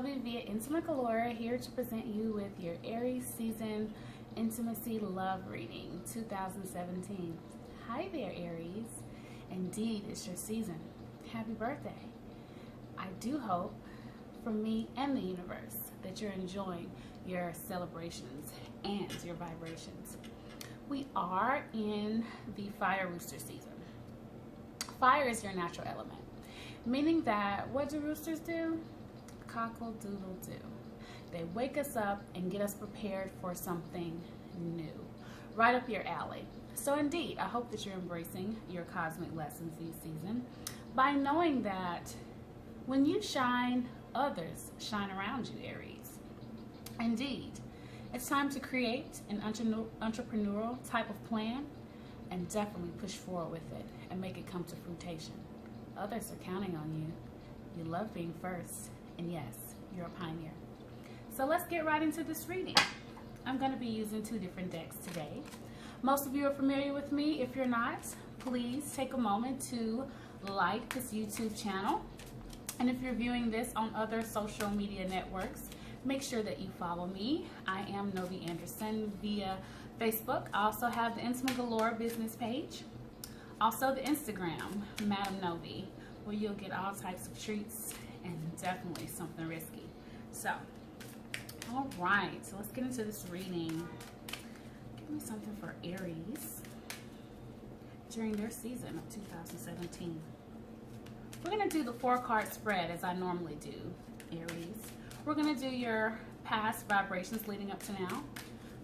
Nove via Intimate Galore, here to present you with your Aries season intimacy love reading 2017. Hi there, Aries. Indeed, it's your season. Happy birthday. I do hope, from me and the universe, that you're enjoying your celebrations and your vibrations. We are in the fire rooster season. Fire is your natural element, meaning that what do roosters do? Cockle-doodle-doo. They wake us up and get us prepared for something new, right up your alley. So indeed, I hope that you're embracing your cosmic lessons this season by knowing that when you shine, others shine around you, Aries. Indeed, it's time to create an entrepreneurial type of plan and definitely push forward with it and make it come to fruition. Others are counting on you. You love being first, and yes, you're a pioneer. So let's get right into this reading. I'm going to be using two different decks today. Most of you are familiar with me. If you're not, please take a moment to like this YouTube channel. And if you're viewing this on other social media networks, make sure that you follow me. I am Nove Anderson via Facebook. I also have the Intimate Galore business page. Also the Instagram, Madam Nove, where you'll get all types of treats and definitely something risky. So, all right, so let's get into this reading. Give me something for Aries during their season of 2017. We're going to do the 4-card spread as I normally do, Aries. We're going to do your past vibrations leading up to now,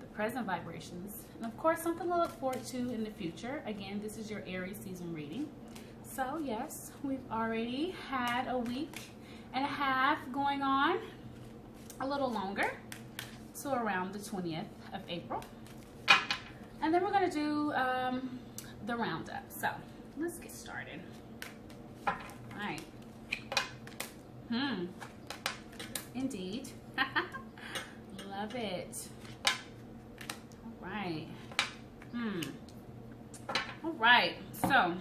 the present vibrations, and of course something to look forward to in the future. Again, this is your Aries season reading. So yes, we've already had a week and a half going on, a little longer, so around the 20th of April. And then we're going to do the roundup. So let's get started. All right. Indeed. Love it. All right. All right. So,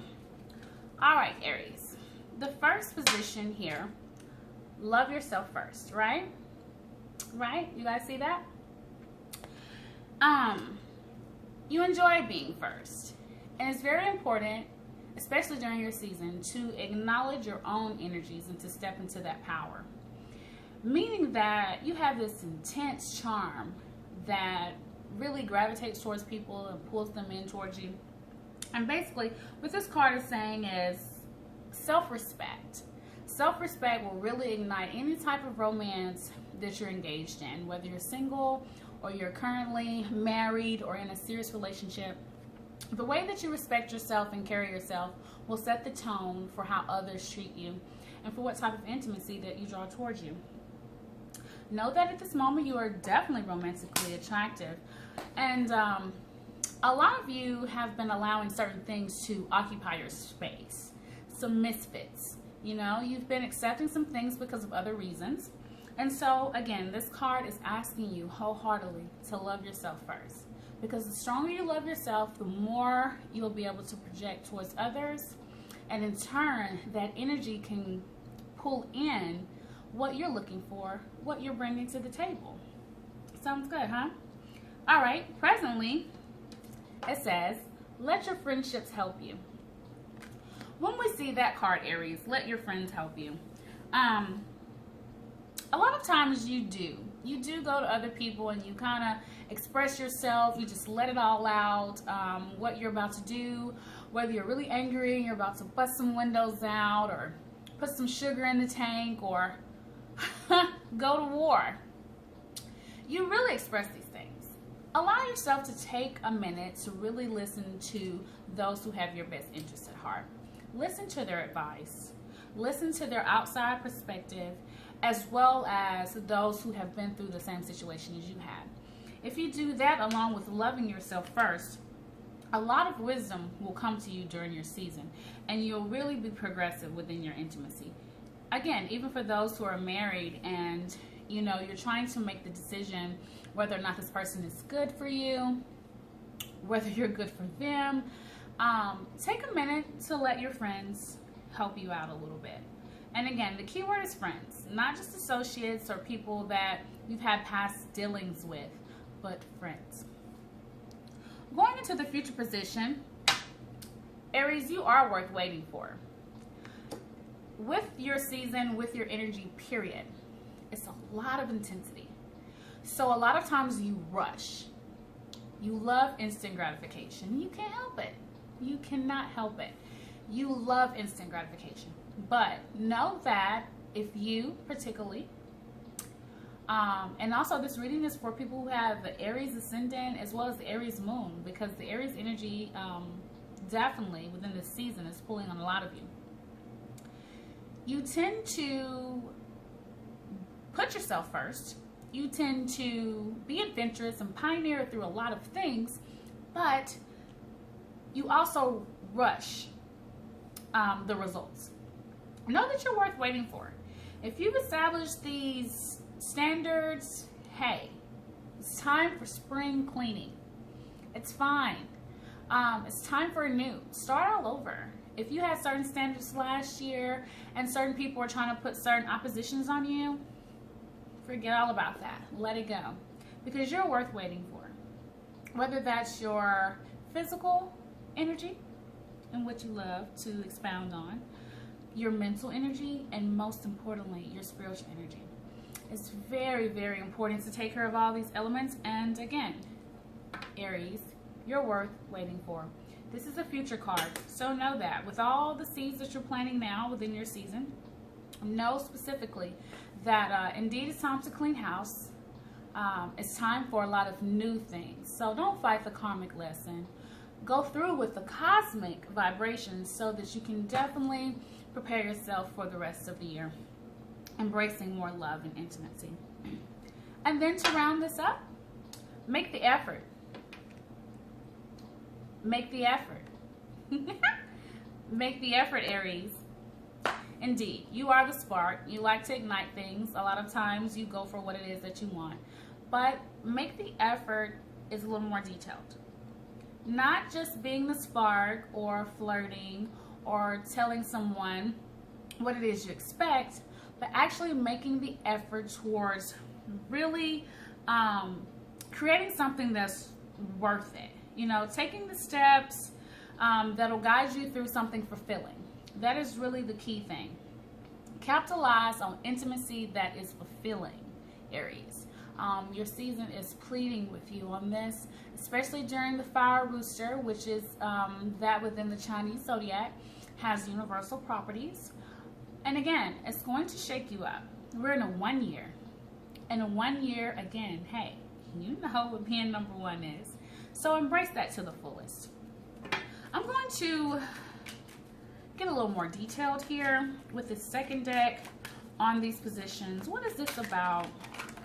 all right, Aries. The first position here, love yourself first, right? Right? You guys see that? You enjoy being first. And it's very important, especially during your season, to acknowledge your own energies and to step into that power. Meaning that you have this intense charm that really gravitates towards people and pulls them in towards you. And basically, what this card is saying is self-respect. Self-respect will really ignite any type of romance that you're engaged in, whether you're single or you're currently married or in a serious relationship. The way that you respect yourself and carry yourself will set the tone for how others treat you and for what type of intimacy that you draw towards you. Know that at this moment you are definitely romantically attractive, and a lot of you have been allowing certain things to occupy your space. Some misfits, you know, you've been accepting some things because of other reasons. And so again, this card is asking you wholeheartedly to love yourself first, because the stronger you love yourself, the more you'll be able to project towards others, and in turn that energy can pull in what you're looking for, what you're bringing to the table. Sounds good, huh? All right, presently, it says, let your friendships help you. When we see that card, Aries, let your friends help you. A lot of times you do go to other people and you kind of express yourself. You just let it all out, what you're about to do, whether you're really angry and you're about to bust some windows out or put some sugar in the tank or go to war. You really express these things. Allow yourself to take a minute to really listen to those who have your best interests at heart. Listen to their advice. Listen to their outside perspective, as well as those who have been through the same situation as you have. If you do that along with loving yourself first, a lot of wisdom will come to you during your season, and you'll really be progressive within your intimacy. Again, even for those who are married and you know you're trying to make the decision whether or not this person is good for you, whether you're good for them, take a minute to let your friends help you out a little bit. And again, the key word is friends, not just associates or people that you've had past dealings with, but friends. Going into the future position, Aries, you are worth waiting for. With your season, with your energy, period, it's a lot of intensity. So a lot of times you rush. You love instant gratification. You can't help it. You cannot help it. You love instant gratification. But know that if you particularly, and also this reading is for people who have the Aries ascendant as well as the Aries moon, because the Aries energy definitely within this season is pulling on a lot of you. You tend to put yourself first. You tend to be adventurous and pioneer through a lot of things, but you also rush the results. Know that you're worth waiting for. If you've established these standards, hey, it's time for spring cleaning. It's fine. It's time for a new. Start all over. If you had certain standards last year and certain people are trying to put certain oppositions on you, forget all about that. Let it go. Because you're worth waiting for. Whether that's your physical energy and what you love to expound on, your mental energy, and most importantly, your spiritual energy. It's very, very important to take care of all these elements. And again, Aries, you're worth waiting for. This is a future card. So know that with all the seeds that you're planting now within your season, know specifically that indeed it's time to clean house. It's time for a lot of new things. So don't fight the karmic lesson. Go through with the cosmic vibrations so that you can definitely prepare yourself for the rest of the year, embracing more love and intimacy. And then to round this up, make the effort. Make the effort. Make the effort, Aries. Indeed, you are the spark. You like to ignite things. A lot of times you go for what it is that you want. But make the effort is a little more detailed. Not just being the spark or flirting or telling someone what it is you expect, but actually making the effort towards really creating something that's worth it. You know, taking the steps that'll guide you through something fulfilling. That is really the key thing. Capitalize on intimacy that is fulfilling, Aries. Your season is pleading with you on this, especially during the fire rooster, which is that within the Chinese zodiac has universal properties. And again, it's going to shake you up. We're in a 1 year. In a 1 year, again, hey, you know what being number one is. So embrace that to the fullest. I'm going to get a little more detailed here with the second deck on these positions. What is this about?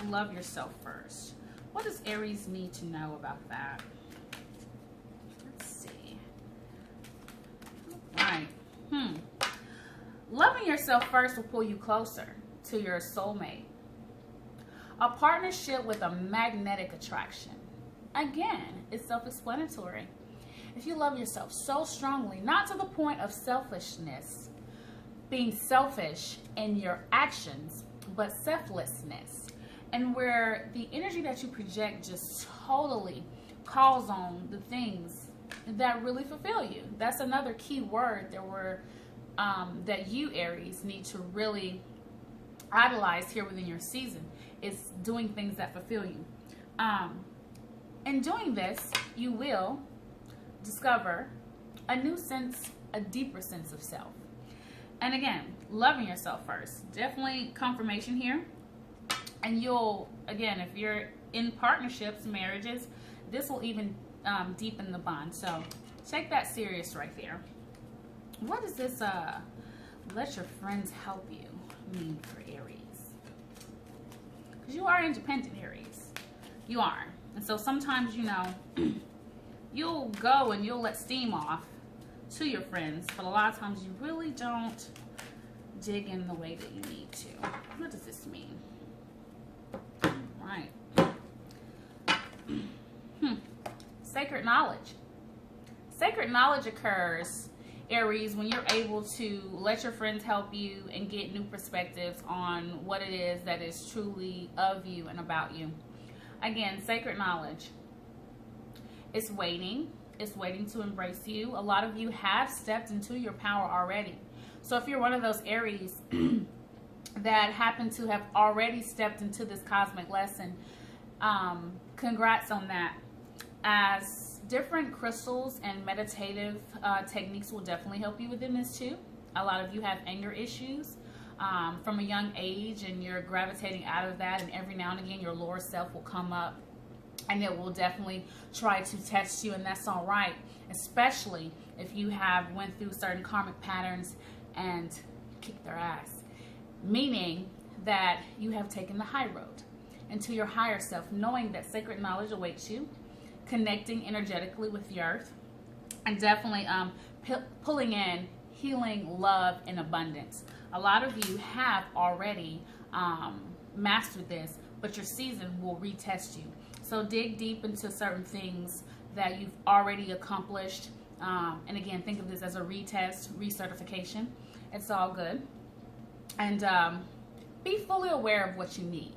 Love yourself first. What does Aries need to know about that? Let's see. All right. Loving yourself first will pull you closer to your soulmate. A partnership with a magnetic attraction. Again, it's self-explanatory. If you love yourself so strongly, not to the point of selfishness, being selfish in your actions, but selflessness, and where the energy that you project just totally calls on the things that really fulfill you. That's another key word that you, Aries, need to really idolize here within your season, is doing things that fulfill you. In doing this, you will discover a new sense, a deeper sense of self. And again, loving yourself first. Definitely confirmation here. And you'll, again, if you're in partnerships, marriages, this will even deepen the bond. So take that serious right there. What does this let your friends help you mean for Aries? Because you are independent, Aries. You are. And so sometimes, you know, you'll go and you'll let steam off to your friends, but a lot of times you really don't dig in the way that you need to. What does this mean? Right. Sacred knowledge. Sacred knowledge occurs Aries, when you're able to let your friends help you and get new perspectives on what it is that is truly of you and about you. Again, sacred knowledge. It's waiting. It's waiting to embrace you. A lot of you have stepped into your power already. So if you're one of those Aries that happen to have already stepped into this cosmic lesson, congrats on that. As different crystals and meditative techniques will definitely help you within this too. A lot of you have anger issues from a young age, and you're gravitating out of that, and every now and again your lower self will come up and it will definitely try to test you, and that's all right, especially if you have went through certain karmic patterns and kicked their ass, meaning that you have taken the high road into your higher self, knowing that sacred knowledge awaits you, connecting energetically with the earth, and definitely pulling in healing, love, and abundance. A lot of you have already mastered this, but your season will retest you. So dig deep into certain things that you've already accomplished. And again, think of this as a retest, recertification. It's all good. And be fully aware of what you need.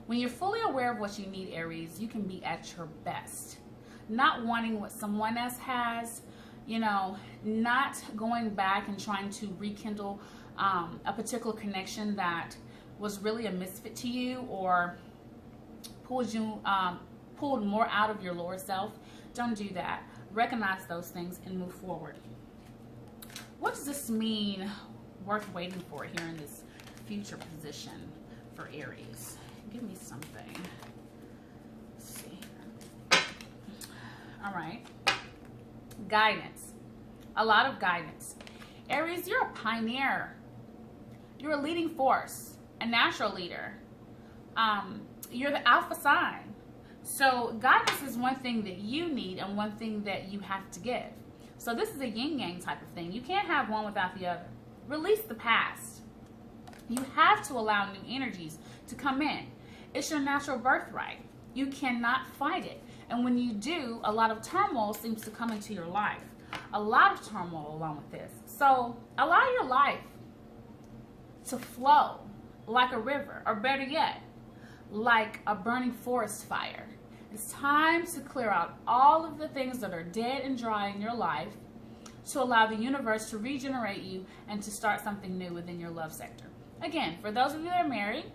When you're fully aware of what you need, Aries, you can be at your best. Not wanting what someone else has, you know, not going back and trying to rekindle a particular connection that was really a misfit to you, or pulled more out of your lower self. Don't do that. Recognize those things and move forward. What does this mean worth waiting for here in this future position for Aries? Give me something. Let's see here. All right. Guidance. A lot of guidance. Aries, you're a pioneer. You're a leading force, a natural leader. You're the alpha sign. So guidance is one thing that you need and one thing that you have to give. So this is a yin-yang type of thing. You can't have one without the other. Release the past. You have to allow new energies to come in. It's your natural birthright. You cannot fight it. And when you do, a lot of turmoil seems to come into your life. A lot of turmoil along with this. So allow your life to flow like a river, or better yet, like a burning forest fire. It's time to clear out all of the things that are dead and dry in your life, to allow the universe to regenerate you and to start something new within your love sector. Again, for those of you that are married,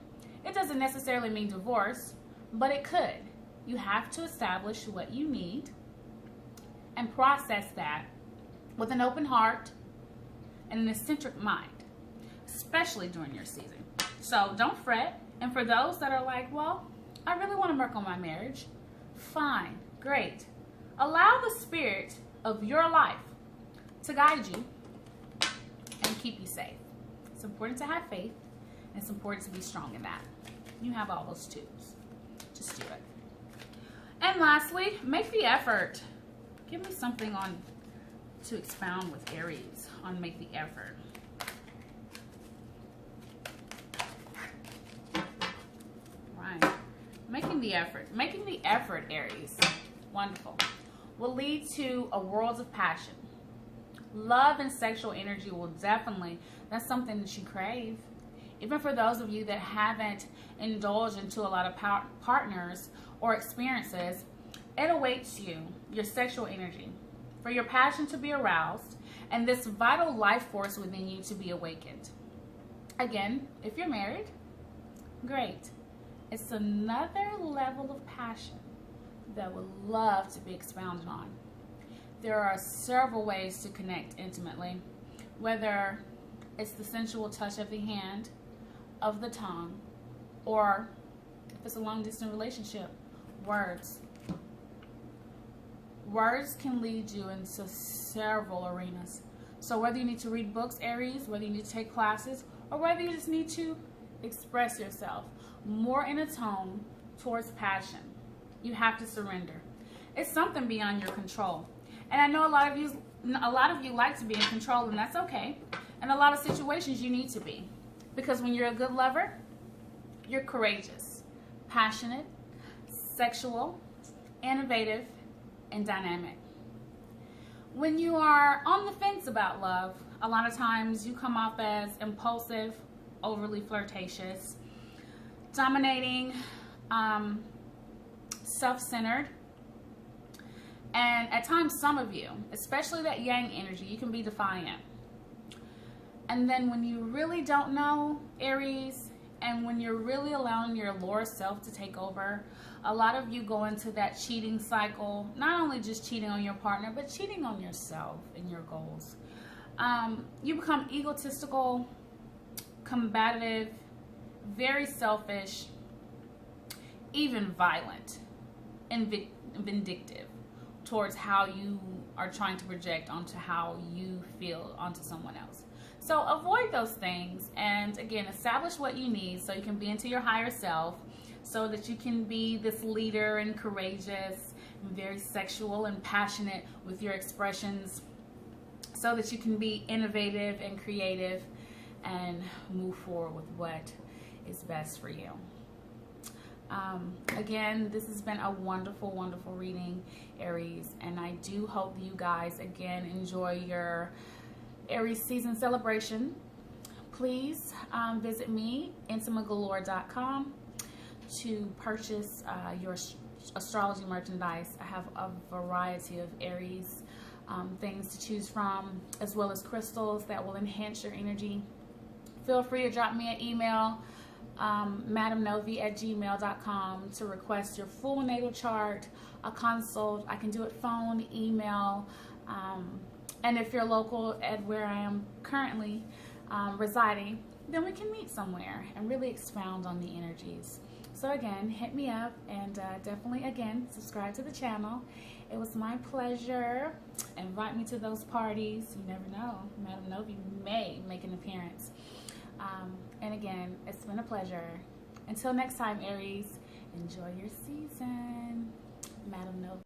it doesn't necessarily mean divorce, but it could. You have to establish what you need and process that with an open heart and an eccentric mind, especially during your season. So don't fret. And for those that are like, well, I really want to work on my marriage, fine, great. Allow the spirit of your life to guide you and keep you safe. It's important to have faith, and it's important to be strong in that. You have all those tools. Just do it. And lastly, make the effort. Give me something on to expound with Aries on make the effort. Right. Making the effort. Making the effort, Aries. Wonderful. Will lead to a world of passion. Love and sexual energy will definitely, that's something that you crave. Even for those of you that haven't indulged into a lot of partners or experiences, it awaits you, your sexual energy, for your passion to be aroused and this vital life force within you to be awakened. Again, if you're married, great. It's another level of passion that would love to be expounded on. There are several ways to connect intimately, whether it's the sensual touch of the hand, of the tongue, or if it's a long-distance relationship, words. Words can lead you into several arenas. So whether you need to read books, Aries, whether you need to take classes, or whether you just need to express yourself more in a tone towards passion, you have to surrender. It's something beyond your control. And I know a lot of you like to be in control, and that's okay. In a lot of situations, you need to be. Because when you're a good lover, you're courageous, passionate, sexual, innovative, and dynamic. when you are on the fence about love, a lot of times you come off as impulsive, overly flirtatious, dominating, self-centered, and at times some of you, especially that yang energy, you can be defiant. And then when you really don't know, Aries, and when you're really allowing your lower self to take over, a lot of you go into that cheating cycle, not only just cheating on your partner, but cheating on yourself and your goals. You become egotistical, combative, very selfish, even violent and vindictive towards how you are trying to project onto how you feel onto someone else. So avoid those things, and again, establish what you need so you can be into your higher self, so that you can be this leader and courageous and very sexual and passionate with your expressions, so that you can be innovative and creative and move forward with what is best for you. Again, this has been a wonderful, wonderful reading, Aries, and I do hope you guys, again, enjoy your Aries season celebration. Please visit me, intimategalore.com, to purchase your astrology merchandise. I have a variety of Aries things to choose from, as well as crystals that will enhance your energy. Feel free to drop me an email, madamnove@gmail.com, to request your full natal chart, a consult. I can do it phone, email, and if you're local at where I am currently residing, then we can meet somewhere and really expound on the energies. So again, hit me up, and definitely, again, subscribe to the channel. It was my pleasure. Invite me to those parties. You never know, Madam Nove may make an appearance. And again, it's been a pleasure. Until next time, Aries, enjoy your season. Madam Nove.